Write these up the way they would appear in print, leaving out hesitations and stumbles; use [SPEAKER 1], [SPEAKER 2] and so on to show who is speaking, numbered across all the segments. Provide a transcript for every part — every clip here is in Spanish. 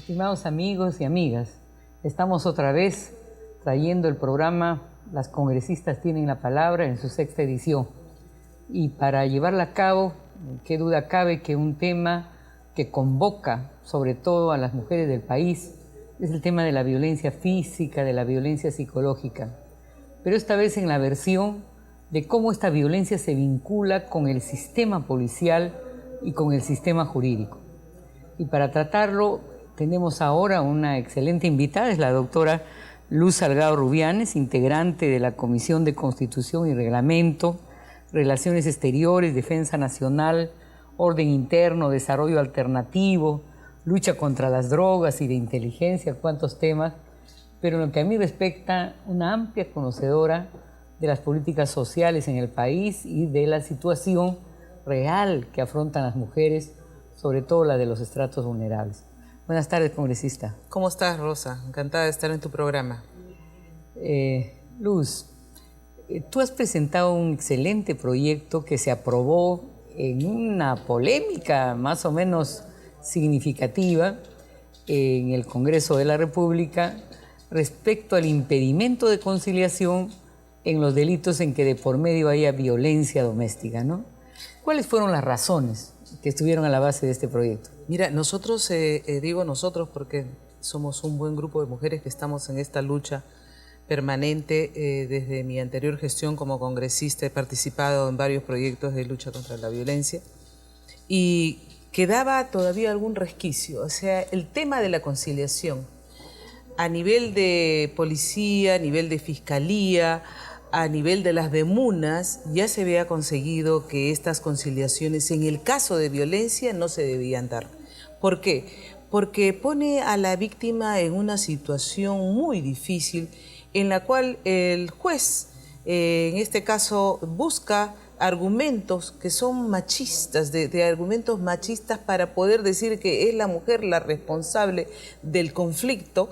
[SPEAKER 1] Estimados amigos y amigas, estamos otra vez trayendo el programa Las Congresistas Tienen la Palabra en su 6ª edición. Y para llevarla a cabo, qué duda cabe que un tema que convoca sobre todo a las mujeres del país es el tema de la violencia física, de la violencia psicológica. Pero esta vez en la versión de cómo esta violencia se vincula con el sistema policial y con el sistema jurídico. Y para tratarlo tenemos ahora una excelente invitada, es la doctora Luz Salgado Rubianes, integrante de la Comisión de Constitución y Reglamento, Relaciones Exteriores, Defensa Nacional, Orden Interno, Desarrollo Alternativo, Lucha contra las Drogas y de Inteligencia, cuántos temas, pero en lo que a mí respecta, una amplia conocedora de las políticas sociales en el país y de la situación real que afrontan las mujeres, sobre todo la de los estratos vulnerables. Buenas tardes, congresista.
[SPEAKER 2] ¿Cómo estás, Rosa? Encantada de estar en tu programa.
[SPEAKER 1] Luz, tú has presentado un excelente proyecto que se aprobó en una polémica más o menos significativa en el Congreso de la República respecto al impedimento de conciliación en los delitos en que de por medio haya violencia doméstica, ¿no? ¿Cuáles fueron las razones que estuvieron a la base de este proyecto?
[SPEAKER 2] Mira, nosotros, digo nosotros porque somos un buen grupo de mujeres que estamos en esta lucha permanente. Desde mi anterior gestión como congresista he participado en varios proyectos de lucha contra la violencia y quedaba todavía algún resquicio, o sea, el tema de la conciliación a nivel de policía, a nivel de fiscalía, a nivel de las demunas, ya se había conseguido que estas conciliaciones en el caso de violencia no se debían dar. ¿Por qué? Porque pone a la víctima en una situación muy difícil en la cual el juez, en este caso, busca argumentos que son machistas, de argumentos machistas para poder decir que es la mujer la responsable del conflicto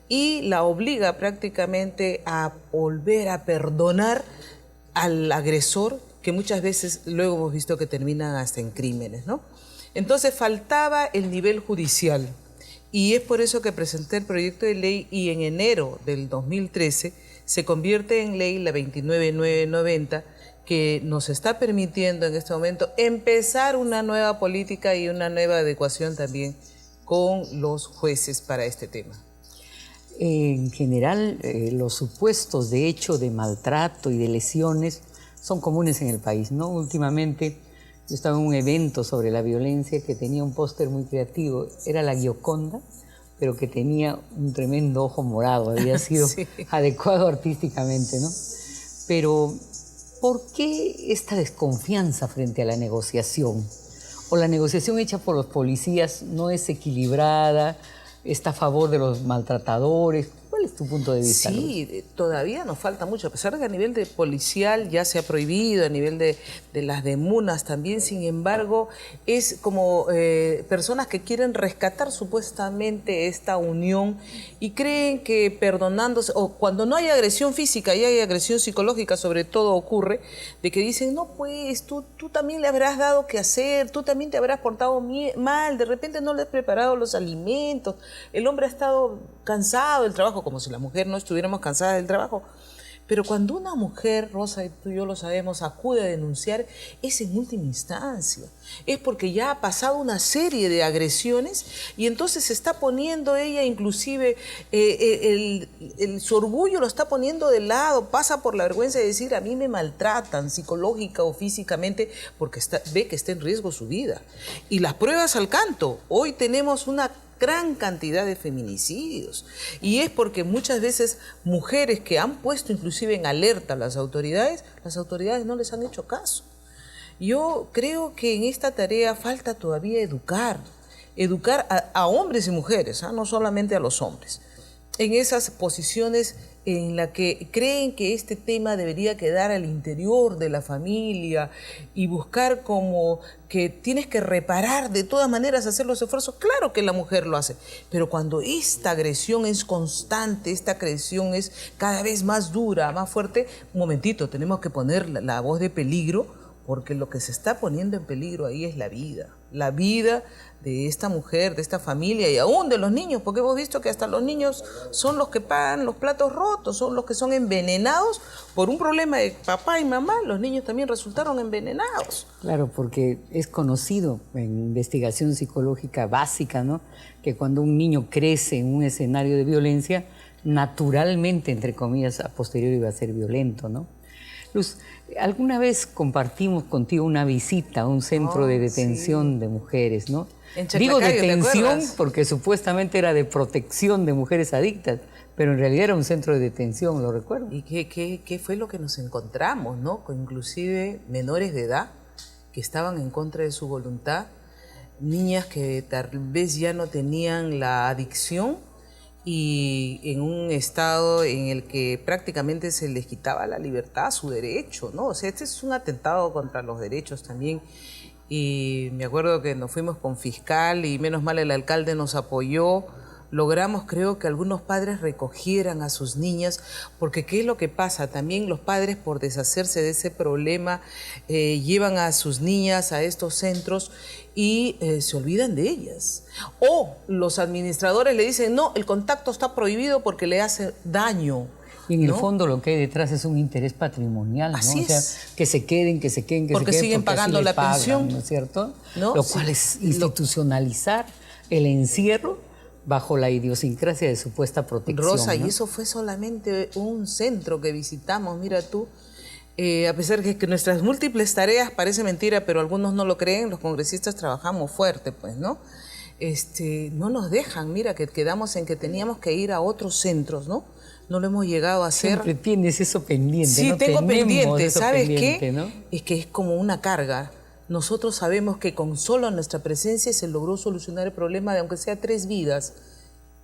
[SPEAKER 2] y la obliga prácticamente a volver a perdonar al agresor, que muchas veces luego hemos visto que terminan hasta en crímenes, ¿no? Entonces faltaba el nivel judicial y es por eso que presenté el proyecto de ley y en enero del 2013 se convierte en ley la 29990 que nos está permitiendo en este momento empezar una nueva política y una nueva adecuación también con los jueces para este tema.
[SPEAKER 1] En general, los supuestos de hecho de maltrato y de lesiones son comunes en el país, ¿no? Últimamente yo estaba en un evento sobre la violencia que tenía un póster muy creativo, era la Gioconda, pero que tenía un tremendo ojo morado, había sido sí, adecuado artísticamente, ¿no? Pero, ¿por qué esta desconfianza frente a la negociación? ¿O la negociación hecha por los policías no es equilibrada? ¿Está a favor de los maltratadores? ¿Cuál es tu punto de vista?
[SPEAKER 2] Sí, todavía nos falta mucho, a pesar de que a nivel de policial ya se ha prohibido, a nivel de las demunas también, sin embargo, es como personas que quieren rescatar supuestamente esta unión y creen que perdonándose, o cuando no hay agresión física y hay agresión psicológica, sobre todo ocurre, de que dicen, no pues, tú también le habrás dado que hacer, tú también te habrás portado mal, de repente no le has preparado los alimentos, el hombre ha estado cansado del trabajo, como si la mujer no estuviéramos cansadas del trabajo. Pero cuando una mujer, Rosa, y tú y yo lo sabemos, acude a denunciar, es en última instancia. Es porque ya ha pasado una serie de agresiones y entonces se está poniendo ella, inclusive, su orgullo lo está poniendo de lado, pasa por la vergüenza de decir, a mí me maltratan psicológica o físicamente porque ve que está en riesgo su vida. Y las pruebas al canto. Hoy tenemos una gran cantidad de feminicidios y es porque muchas veces mujeres que han puesto inclusive en alerta a las autoridades no les han hecho caso. Yo creo que en esta tarea falta todavía educar a hombres y mujeres, no solamente a los hombres, en esas posiciones en la que creen que este tema debería quedar al interior de la familia y buscar como que tienes que reparar de todas maneras, hacer los esfuerzos. Claro que la mujer lo hace, pero cuando esta agresión es constante, esta agresión es cada vez más dura, más fuerte, un momentito, tenemos que poner la voz de peligro porque lo que se está poniendo en peligro ahí es la vida de esta mujer, de esta familia y aún de los niños, porque hemos visto que hasta los niños son los que pagan los platos rotos, son los que son envenenados por un problema de papá y mamá. Los niños también resultaron envenenados.
[SPEAKER 1] Claro, porque es conocido en investigación psicológica básica, ¿no?, que cuando un niño crece en un escenario de violencia, naturalmente, entre comillas, a posteriori va a ser violento, ¿no? Luz, alguna vez compartimos contigo una visita a un centro de detención de mujeres, ¿no? Digo detención porque supuestamente era de protección de mujeres adictas, pero en realidad era un centro de detención, lo recuerdo.
[SPEAKER 2] ¿Y qué fue lo que nos encontramos, no? Con inclusive menores de edad que estaban en contra de su voluntad, niñas que tal vez ya no tenían la adicción y en un estado en el que prácticamente se les quitaba la libertad, su derecho, ¿no? O sea, este es un atentado contra los derechos también. Y me acuerdo que nos fuimos con fiscal y menos mal el alcalde nos apoyó. Logramos, creo, que algunos padres recogieran a sus niñas, porque ¿qué es lo que pasa? También los padres, por deshacerse de ese problema, llevan a sus niñas a estos centros y se olvidan de ellas. O los administradores le dicen, no, el contacto está prohibido porque le hace daño.
[SPEAKER 1] Y en el fondo lo que hay detrás es un interés patrimonial, ¿no?
[SPEAKER 2] Así
[SPEAKER 1] o sea, que se queden, que se queden,
[SPEAKER 2] porque siguen pagando la pensión,
[SPEAKER 1] ¿no es cierto?
[SPEAKER 2] ¿No?
[SPEAKER 1] Lo cual es institucionalizar el encierro bajo la idiosincrasia de supuesta protección.
[SPEAKER 2] Rosa,
[SPEAKER 1] ¿no?
[SPEAKER 2] y eso fue solamente un centro que visitamos, mira tú. A pesar de que nuestras múltiples tareas, parece mentira, pero algunos no lo creen, los congresistas trabajamos fuerte, pues, ¿no? No nos dejan, mira, que quedamos en que teníamos que ir a otros centros, ¿no? No lo hemos llegado a hacer.
[SPEAKER 1] Siempre tienes eso pendiente,
[SPEAKER 2] Sí,
[SPEAKER 1] ¿no?
[SPEAKER 2] tengo pendiente, ¿sabes qué?
[SPEAKER 1] ¿no?
[SPEAKER 2] Es que es como una carga. Nosotros sabemos que con solo nuestra presencia se logró solucionar el problema de aunque sea 3 vidas.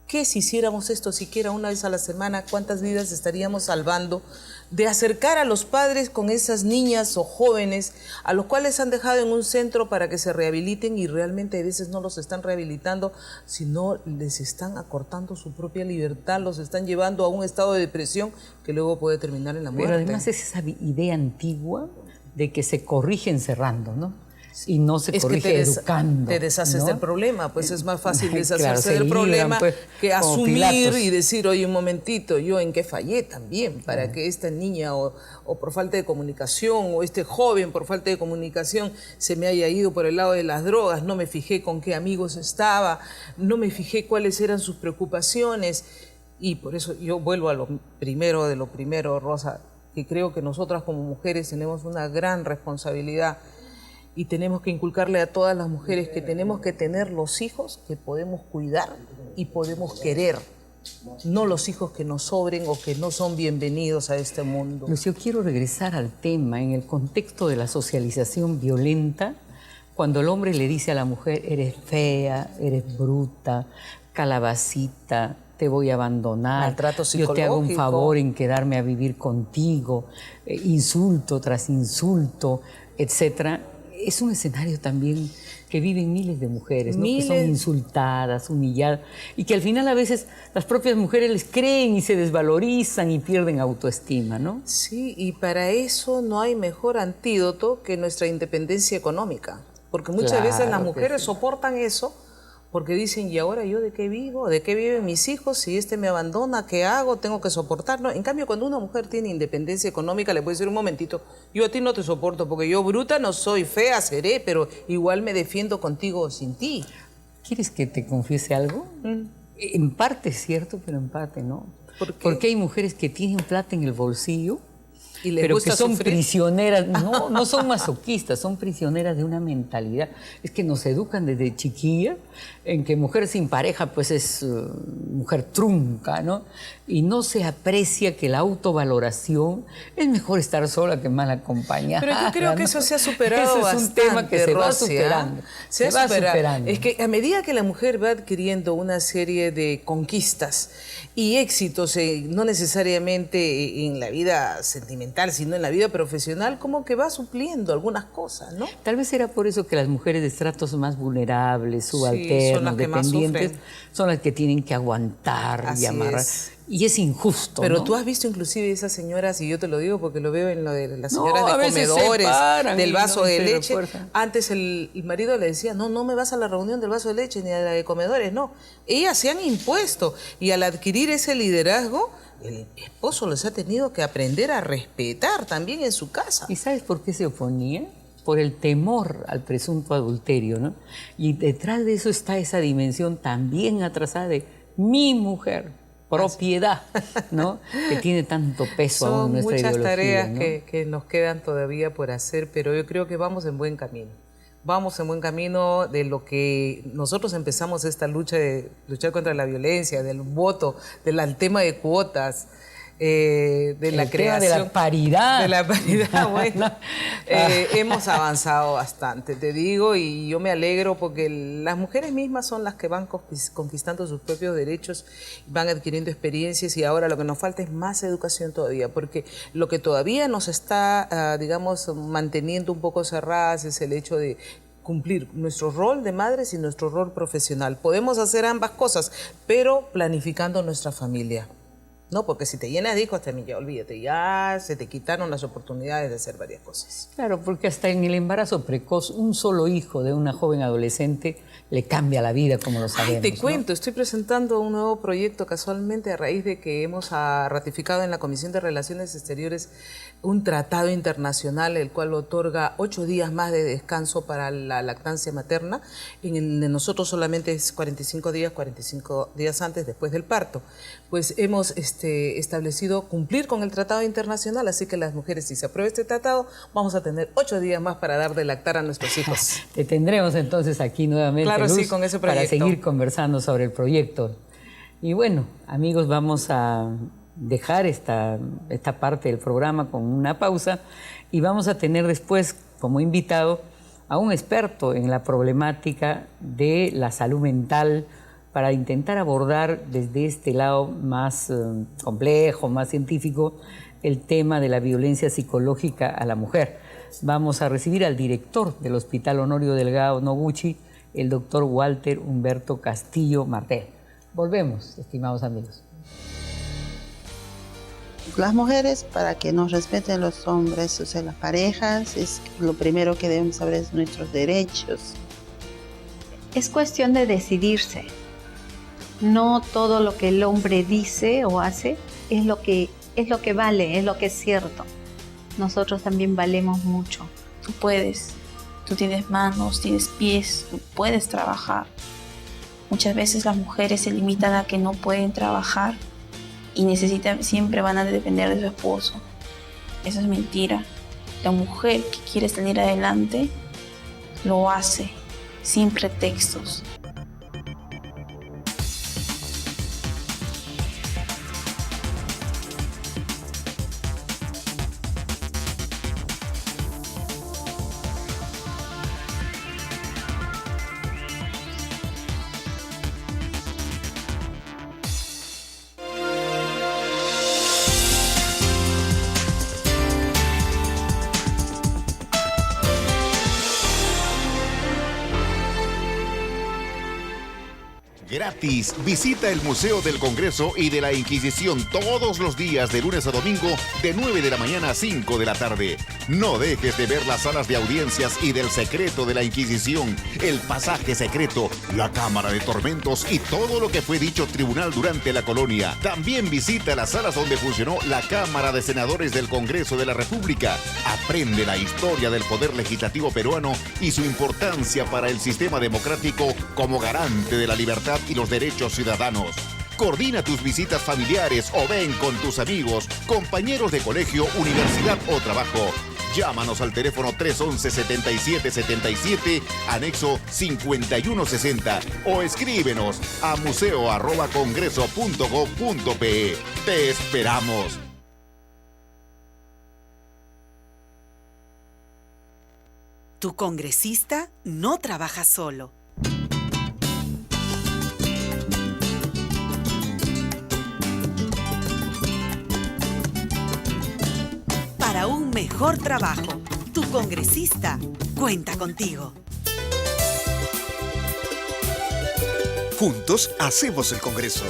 [SPEAKER 2] ¿Qué si hiciéramos esto siquiera una vez a la semana? ¿Cuántas vidas estaríamos salvando? De acercar a los padres con esas niñas o jóvenes a los cuales han dejado en un centro para que se rehabiliten y realmente a veces no los están rehabilitando, sino les están acortando su propia libertad, los están llevando a un estado de depresión que luego puede terminar en la muerte.
[SPEAKER 1] Pero además es esa idea antigua de que se corrige encerrando, ¿no? Y no se corrige educando.
[SPEAKER 2] Te deshaces, ¿no?, del problema, pues es más fácil deshacerse del problema,
[SPEAKER 1] pues,
[SPEAKER 2] que asumir
[SPEAKER 1] Pilatos.
[SPEAKER 2] y decir, oye, un momentito, yo en qué fallé también, para que esta niña o por falta de comunicación, o este joven por falta de comunicación se me haya ido por el lado de las drogas, no me fijé con qué amigos estaba, no me fijé cuáles eran sus preocupaciones. Y por eso yo vuelvo a lo primero, Rosa, que creo que nosotras como mujeres tenemos una gran responsabilidad y tenemos que inculcarle a todas las mujeres que tenemos que tener los hijos que podemos cuidar y podemos querer, no los hijos que nos sobren o que no son bienvenidos a este mundo.
[SPEAKER 1] Pues yo quiero regresar al tema en el contexto de la socialización violenta, cuando el hombre le dice a la mujer, eres fea, eres bruta, calabacita, te voy a abandonar,
[SPEAKER 2] maltrato
[SPEAKER 1] yo te hago un favor en quedarme a vivir contigo, insulto tras insulto, etcétera. Es un escenario también que viven miles de mujeres, ¿no? Que son insultadas, humilladas, y que al final a veces las propias mujeres les creen y se desvalorizan y pierden autoestima, ¿no?
[SPEAKER 2] Sí, y para eso no hay mejor antídoto que nuestra independencia económica, porque muchas veces las mujeres soportan eso porque dicen, ¿y ahora yo de qué vivo? ¿De qué viven mis hijos? Si este me abandona, ¿qué hago? Tengo que soportarlo. En cambio, cuando una mujer tiene independencia económica, le puede decir, un momentito, yo a ti no te soporto porque yo bruta no soy, fea seré, pero igual me defiendo contigo o sin ti.
[SPEAKER 1] ¿Quieres que te confiese algo? En parte es cierto, pero en parte no.
[SPEAKER 2] ¿Por qué?
[SPEAKER 1] Porque hay mujeres que tienen plata en el bolsillo,
[SPEAKER 2] ¿Y les
[SPEAKER 1] pero
[SPEAKER 2] gusta
[SPEAKER 1] que son
[SPEAKER 2] sufrir?
[SPEAKER 1] prisioneras, no son masoquistas, son prisioneras de una mentalidad. Es que nos educan desde chiquilla en que mujer sin pareja pues es mujer trunca, ¿no? Y no se aprecia que la autovaloración es mejor estar sola que mal acompañada.
[SPEAKER 2] Pero yo creo que
[SPEAKER 1] ¿no?
[SPEAKER 2] eso se ha superado
[SPEAKER 1] bastante. Eso es un tema que se va superando.
[SPEAKER 2] Se va
[SPEAKER 1] superando.
[SPEAKER 2] Es que a medida que la mujer va adquiriendo una serie de conquistas y éxitos, no necesariamente en la vida sentimental, sino en la vida profesional, como que va supliendo algunas cosas, ¿no?
[SPEAKER 1] Tal vez era por eso que las mujeres de estratos más vulnerables, subalternos,
[SPEAKER 2] son las que más
[SPEAKER 1] dependientes,
[SPEAKER 2] sufren.
[SPEAKER 1] son las que tienen que aguantar
[SPEAKER 2] Así
[SPEAKER 1] y amarrar.
[SPEAKER 2] es.
[SPEAKER 1] y es injusto.
[SPEAKER 2] Pero
[SPEAKER 1] ¿no?
[SPEAKER 2] tú has visto inclusive esas señoras, y yo te lo digo porque lo veo en lo de las señoras
[SPEAKER 1] a
[SPEAKER 2] de
[SPEAKER 1] veces
[SPEAKER 2] comedores,
[SPEAKER 1] se paran
[SPEAKER 2] del
[SPEAKER 1] y
[SPEAKER 2] vaso
[SPEAKER 1] no
[SPEAKER 2] de
[SPEAKER 1] se
[SPEAKER 2] leche.
[SPEAKER 1] refuerzan.
[SPEAKER 2] Antes el marido le decía, no me vas a la reunión del vaso de leche ni a la de comedores, no. Ellas se han impuesto, y al adquirir ese liderazgo, el esposo les ha tenido que aprender a respetar también en su casa.
[SPEAKER 1] ¿Y sabes por qué se oponía? Por el temor al presunto adulterio, ¿no? Y detrás de eso está esa dimensión también atrasada de mi mujer, propiedad, ¿no? Que tiene tanto peso aún en nuestra ideología.
[SPEAKER 2] Son muchas tareas,
[SPEAKER 1] ¿no?
[SPEAKER 2] que nos quedan todavía por hacer, pero yo creo que vamos en buen camino. Vamos en buen camino de lo que nosotros empezamos esta lucha de luchar contra la violencia, del voto, del tema de cuotas, de la creación.
[SPEAKER 1] De la paridad.
[SPEAKER 2] De la paridad, bueno. Hemos avanzado bastante, te digo, y yo me alegro porque las mujeres mismas son las que van conquistando sus propios derechos, van adquiriendo experiencias, y ahora lo que nos falta es más educación todavía, porque lo que todavía nos está, digamos, manteniendo un poco cerradas es el hecho de cumplir nuestro rol de madres y nuestro rol profesional. Podemos hacer ambas cosas, pero planificando nuestra familia. No, porque si te llenas de hijos, también ya olvídate, ya se te quitaron las oportunidades de hacer varias cosas.
[SPEAKER 1] Claro, porque hasta en el embarazo precoz, un solo hijo de una joven adolescente le cambia la vida, como lo sabemos.
[SPEAKER 2] Te cuento,
[SPEAKER 1] ¿no?
[SPEAKER 2] estoy presentando un nuevo proyecto casualmente a raíz de que hemos ratificado en la Comisión de Relaciones Exteriores un tratado internacional, el cual otorga 8 días más de descanso para la lactancia materna. En el de nosotros solamente es 45 días antes, después del parto. Pues hemos establecido cumplir con el tratado internacional, así que las mujeres, si se aprueba este tratado, vamos a tener 8 días más para dar de lactar a nuestros hijos.
[SPEAKER 1] Te tendremos entonces aquí nuevamente,
[SPEAKER 2] claro,
[SPEAKER 1] Luz,
[SPEAKER 2] sí, con ese proyecto,
[SPEAKER 1] para seguir conversando sobre el proyecto. Y bueno, amigos, vamos a dejar esta parte del programa con una pausa, y vamos a tener después como invitado a un experto en la problemática de la salud mental, para intentar abordar desde este lado más complejo, más científico, el tema de la violencia psicológica a la mujer. Vamos a recibir al director del Hospital Honorio Delgado Noguchi, el doctor Walter Humberto Castillo Martel. Volvemos, estimados amigos.
[SPEAKER 3] Las mujeres, para que nos respeten los hombres, o sea, las parejas, es lo primero que debemos saber es nuestros derechos.
[SPEAKER 4] Es cuestión de decidirse. No todo lo que el hombre dice o hace es lo que vale, es lo que es cierto. Nosotros también valemos mucho.
[SPEAKER 5] Tú puedes, tú tienes manos, tienes pies, tú puedes trabajar. Muchas veces las mujeres se limitan a que no pueden trabajar y siempre van a depender de su esposo. Eso es mentira. La mujer que quiere salir adelante lo hace sin pretextos.
[SPEAKER 6] Gratis. Visita el Museo del Congreso y de la Inquisición todos los días de lunes a domingo de 9 de la mañana a 5 de la tarde. No dejes de ver las salas de audiencias y del secreto de la Inquisición, el pasaje secreto, la Cámara de Tormentos y todo lo que fue dicho tribunal durante la colonia. También visita las salas donde funcionó la Cámara de Senadores del Congreso de la República. Aprende la historia del poder legislativo peruano y su importancia para el sistema democrático como garante de la libertad y los derechos ciudadanos. Coordina tus visitas familiares o ven con tus amigos, compañeros de colegio, universidad o trabajo. Llámanos al teléfono 311-7777, anexo 5160, o escríbenos a museo@congreso.gov.pe. ¡Te esperamos!
[SPEAKER 7] Tu congresista no trabaja solo. Para un mejor trabajo, tu congresista cuenta contigo.
[SPEAKER 8] Juntos hacemos el Congreso.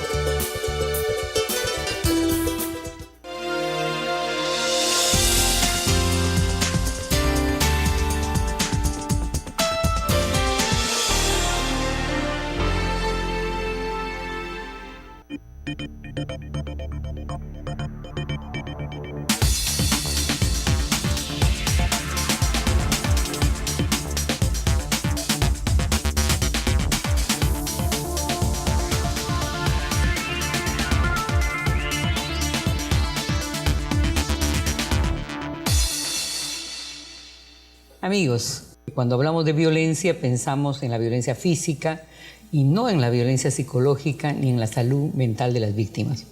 [SPEAKER 1] Amigos, cuando hablamos de violencia pensamos en la violencia física y no en la violencia psicológica ni en la salud mental de las víctimas.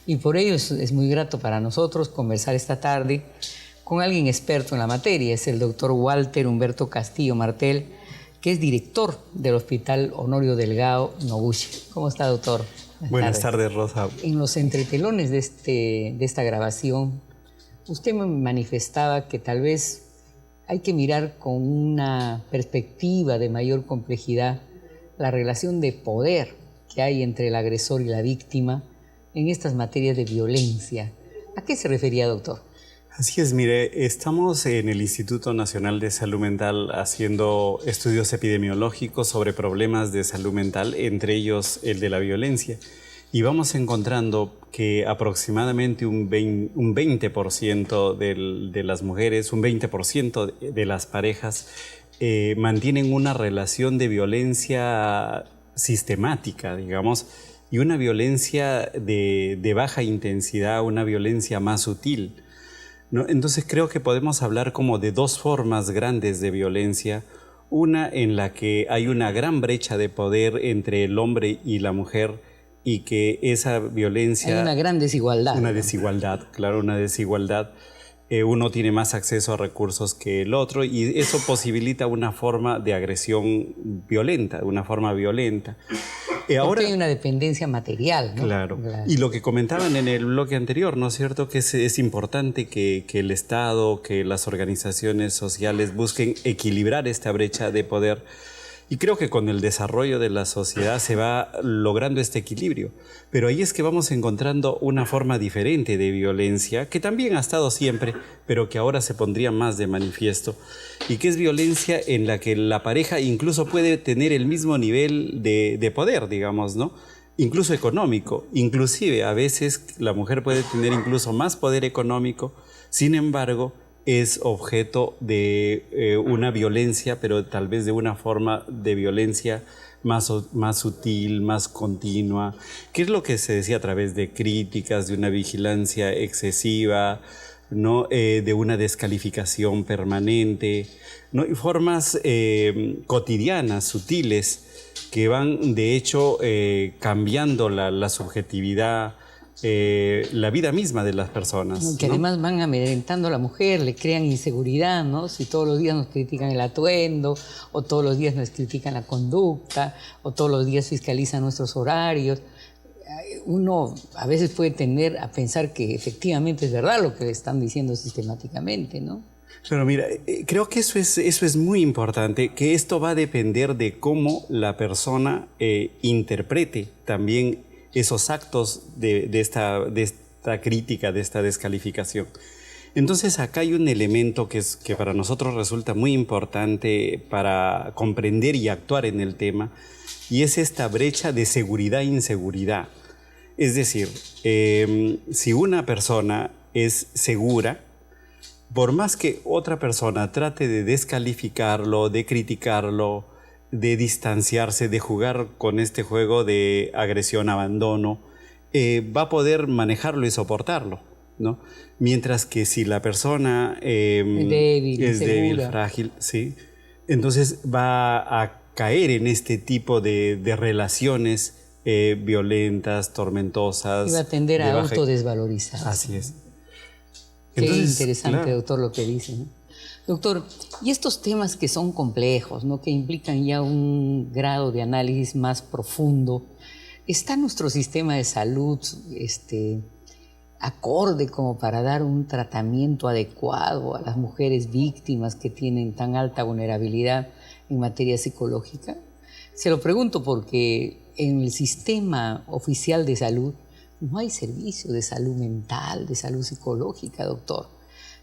[SPEAKER 1] Y por ello es muy grato para nosotros conversar esta tarde con alguien experto en la materia. Es el doctor Walter Humberto Castillo Martel, que es director del Hospital Honorio Delgado Noguchi. ¿Cómo está, doctor?
[SPEAKER 8] Buenas tardes, Rosa.
[SPEAKER 1] En los entretelones de esta grabación, usted me manifestaba que tal vez hay que mirar con una perspectiva de mayor complejidad la relación de poder que hay entre el agresor y la víctima en estas materias de violencia. ¿A qué se refería, doctor?
[SPEAKER 8] Así es, mire, estamos en el Instituto Nacional de Salud Mental haciendo estudios epidemiológicos sobre problemas de salud mental, entre ellos el de la violencia. Y vamos encontrando que aproximadamente un 20% de las mujeres, un 20% de las parejas mantienen una relación de violencia sistemática, digamos, y una violencia de baja intensidad, una violencia más sutil, ¿no? Entonces creo que podemos hablar como de dos formas grandes de violencia. Una en la que hay una gran brecha de poder entre el hombre y la mujer, y que esa violencia...
[SPEAKER 1] Hay una gran desigualdad.
[SPEAKER 8] Una desigualdad, claro, una desigualdad. Uno tiene más acceso a recursos que el otro y eso posibilita una forma de agresión violenta, una forma violenta.
[SPEAKER 1] Ahora hay una dependencia material, ¿no?
[SPEAKER 8] Claro. Y lo que comentaban en el bloque anterior, ¿no es cierto? Que es importante que el Estado, que las organizaciones sociales busquen equilibrar esta brecha de poder. Y creo que con el desarrollo de la sociedad se va logrando este equilibrio. Pero ahí es que vamos encontrando una forma diferente de violencia, que también ha estado siempre, pero que ahora se pondría más de manifiesto. Y que es violencia en la que la pareja incluso puede tener el mismo nivel de poder, digamos, ¿no? Incluso económico. Inclusive a veces la mujer puede tener incluso más poder económico, sin embargo, es objeto de una violencia, pero tal vez de una forma de violencia más sutil, más continua, que es lo que se decía a través de críticas, de una vigilancia excesiva, ¿no? De una descalificación permanente, ¿no? Y formas cotidianas, sutiles, que van de hecho cambiando la subjetividad, la vida misma de las personas.
[SPEAKER 1] Que además van amedrentando a la mujer, le crean inseguridad, ¿no? Si todos los días nos critican el atuendo, o todos los días nos critican la conducta, o todos los días fiscalizan nuestros horarios, uno a veces puede tender a pensar que efectivamente es verdad lo que le están diciendo sistemáticamente, ¿no?
[SPEAKER 8] Pero mira, creo que eso es muy importante, que esto va a depender de cómo la persona interprete también esos actos de esta crítica, de esta descalificación. Entonces acá hay un elemento que para nosotros resulta muy importante para comprender y actuar en el tema, y es esta brecha de seguridad e inseguridad. Es decir, si una persona es segura, por más que otra persona trate de descalificarlo, de criticarlo, de distanciarse, de jugar con este juego de agresión-abandono, va a poder manejarlo y soportarlo, ¿no? Mientras que si la persona es débil, frágil, ¿sí? Entonces va a caer en este tipo de relaciones violentas, tormentosas.
[SPEAKER 1] Y va a tender a autodesvalorizarse.
[SPEAKER 8] Así es.
[SPEAKER 1] Entonces, qué interesante, claro, doctor, lo que dice, ¿no? Doctor, y estos temas que son complejos, ¿no? Que implican ya un grado de análisis más profundo, ¿está nuestro sistema de salud acorde como para dar un tratamiento adecuado a las mujeres víctimas que tienen tan alta vulnerabilidad en materia psicológica? Se lo pregunto porque en el sistema oficial de salud no hay servicio de salud mental, de salud psicológica, doctor.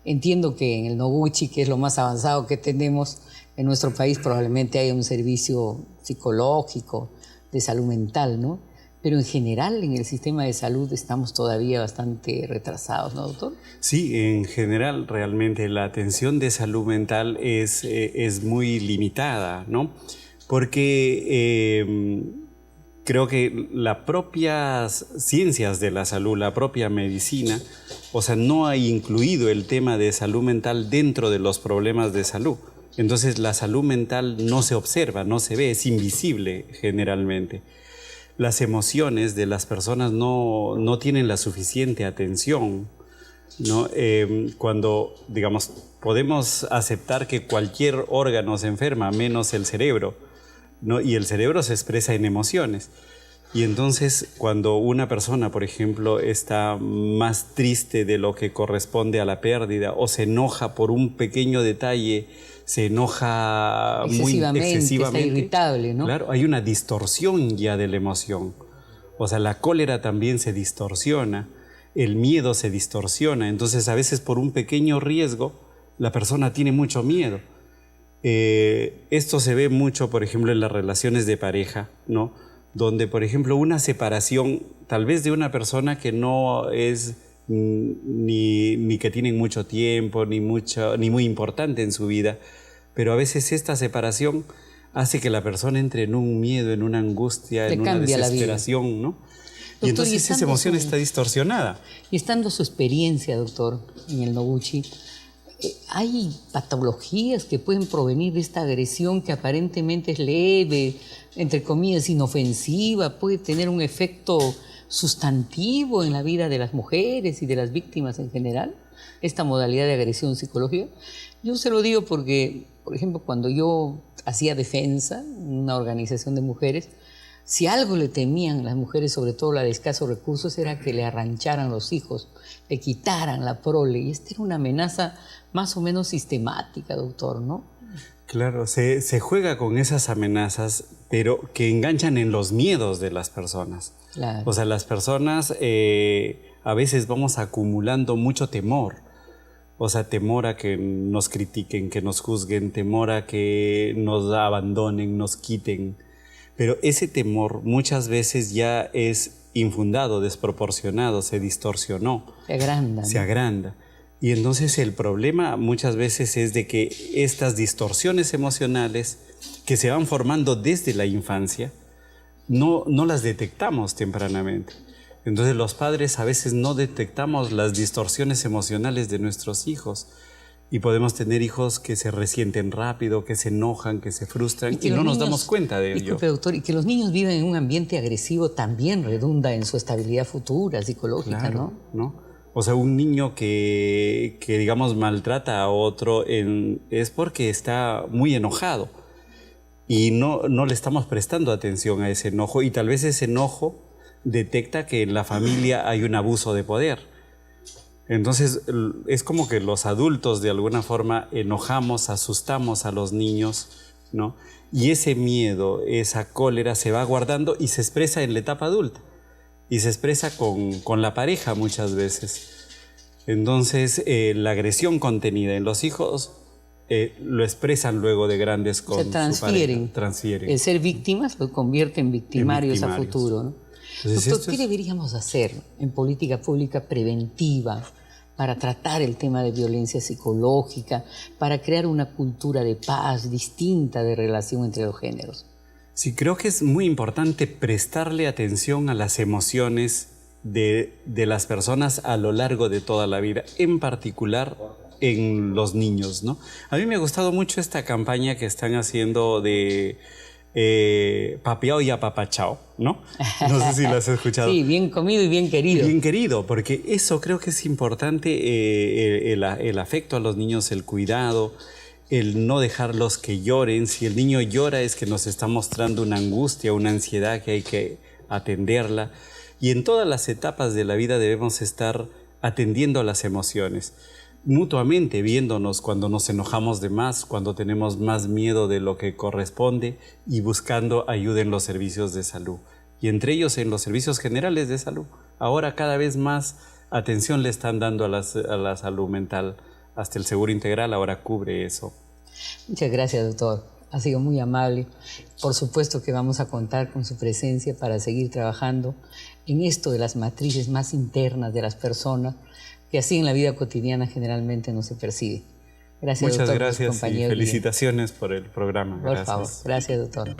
[SPEAKER 1] Entiendo que en el Noguchi, que es lo más avanzado que tenemos en nuestro país, probablemente haya un servicio psicológico de salud mental, ¿no? Pero en general en el sistema de salud estamos todavía bastante retrasados, ¿no, doctor?
[SPEAKER 8] Sí, en general realmente la atención de salud mental es muy limitada, ¿no? Porque creo que las propias ciencias de la salud, la propia medicina, o sea, no ha incluido el tema de salud mental dentro de los problemas de salud. Entonces la salud mental no se observa, no se ve, es invisible generalmente. Las emociones de las personas no tienen la suficiente atención, ¿no? Cuando, digamos, podemos aceptar que cualquier órgano se enferma, menos el cerebro, ¿no? Y el cerebro se expresa en emociones. Y entonces, cuando una persona, por ejemplo, está más triste de lo que corresponde a la pérdida o se enoja por un pequeño detalle, se enoja muy excesivamente,
[SPEAKER 1] está irritable, ¿no?
[SPEAKER 8] Claro, hay una distorsión ya de la emoción. O sea, la cólera también se distorsiona, el miedo se distorsiona. Entonces, a veces por un pequeño riesgo, la persona tiene mucho miedo. Esto se ve mucho, por ejemplo, en las relaciones de pareja, ¿no? Donde, por ejemplo, una separación, tal vez de una persona que no es ni que tienen mucho tiempo, ni muy importante en su vida, pero a veces esta separación hace que la persona entre en un miedo, en una angustia, en una desesperación, ¿no? Y entonces esa emoción está distorsionada.
[SPEAKER 1] Y estando su experiencia, doctor, en el Noguchi, ¿hay patologías que pueden provenir de esta agresión que aparentemente es leve, entre comillas inofensiva, puede tener un efecto sustantivo en la vida de las mujeres y de las víctimas en general, esta modalidad de agresión psicológica? Yo se lo digo porque, por ejemplo, cuando yo hacía defensa, una organización de mujeres, si algo le temían las mujeres, sobre todo la de escasos recursos, era que le arrancharan los hijos, le quitaran la prole, y esta era una amenaza más o menos sistemática, doctor, ¿no?
[SPEAKER 8] Claro, se juega con esas amenazas, pero que enganchan en los miedos de las personas.
[SPEAKER 1] Claro.
[SPEAKER 8] O sea, las personas a veces vamos acumulando mucho temor. O sea, temor a que nos critiquen, que nos juzguen, temor a que nos abandonen, nos quiten. Pero ese temor muchas veces ya es infundado, desproporcionado, se distorsionó.
[SPEAKER 1] Se agranda, ¿no?
[SPEAKER 8] Se agranda. Y entonces el problema muchas veces es de que estas distorsiones emocionales que se van formando desde la infancia no las detectamos tempranamente. Entonces los padres a veces no detectamos las distorsiones emocionales de nuestros hijos y podemos tener hijos que se resienten rápido, que se enojan, que se frustran y no nos damos cuenta de ello.
[SPEAKER 1] Disculpe, doctor, y que los niños viven en un ambiente agresivo también redunda en su estabilidad futura, psicológica,
[SPEAKER 8] claro,
[SPEAKER 1] ¿no?
[SPEAKER 8] O sea, un niño que digamos, maltrata a otro es porque está muy enojado y no le estamos prestando atención a ese enojo y tal vez ese enojo detecta que en la familia hay un abuso de poder. Entonces, es como que los adultos de alguna forma enojamos, asustamos a los niños, ¿no? Y ese miedo, esa cólera se va guardando y se expresa en la etapa adulta. Y se expresa con la pareja muchas veces. Entonces, la agresión contenida en los hijos lo expresan luego de grandes con su pareja. Transfieren.
[SPEAKER 1] El ser víctimas lo convierte en victimarios a futuro, ¿no?
[SPEAKER 8] Entonces,
[SPEAKER 1] doctor, ¿qué deberíamos hacer en política pública preventiva para tratar el tema de violencia psicológica, para crear una cultura de paz distinta de relación entre los géneros?
[SPEAKER 8] Sí, creo que es muy importante prestarle atención a las emociones de las personas a lo largo de toda la vida, en particular en los niños, ¿no? A mí me ha gustado mucho esta campaña que están haciendo de papeao y apapachao, ¿no? No sé si la has escuchado.
[SPEAKER 1] Sí, bien comido y bien querido.
[SPEAKER 8] Bien querido, porque eso creo que es importante, el afecto a los niños, el cuidado, el no dejarlos que lloren. Si el niño llora es que nos está mostrando una angustia, una ansiedad que hay que atenderla. Y en todas las etapas de la vida debemos estar atendiendo a las emociones, mutuamente viéndonos cuando nos enojamos de más, cuando tenemos más miedo de lo que corresponde y buscando ayuda en los servicios de salud. Y entre ellos en los servicios generales de salud. Ahora cada vez más atención le están dando a la salud mental. Hasta el Seguro Integral ahora cubre eso.
[SPEAKER 1] Muchas gracias, doctor. Ha sido muy amable. Por supuesto que vamos a contar con su presencia para seguir trabajando en esto de las matrices más internas de las personas, que así en la vida cotidiana generalmente no se percibe. Gracias,
[SPEAKER 8] Muchas
[SPEAKER 1] doctor,
[SPEAKER 8] gracias
[SPEAKER 1] por su compañía
[SPEAKER 8] y
[SPEAKER 1] hoy día.
[SPEAKER 8] felicitaciones por el programa.
[SPEAKER 1] Por
[SPEAKER 8] Gracias.
[SPEAKER 1] favor, gracias, doctor.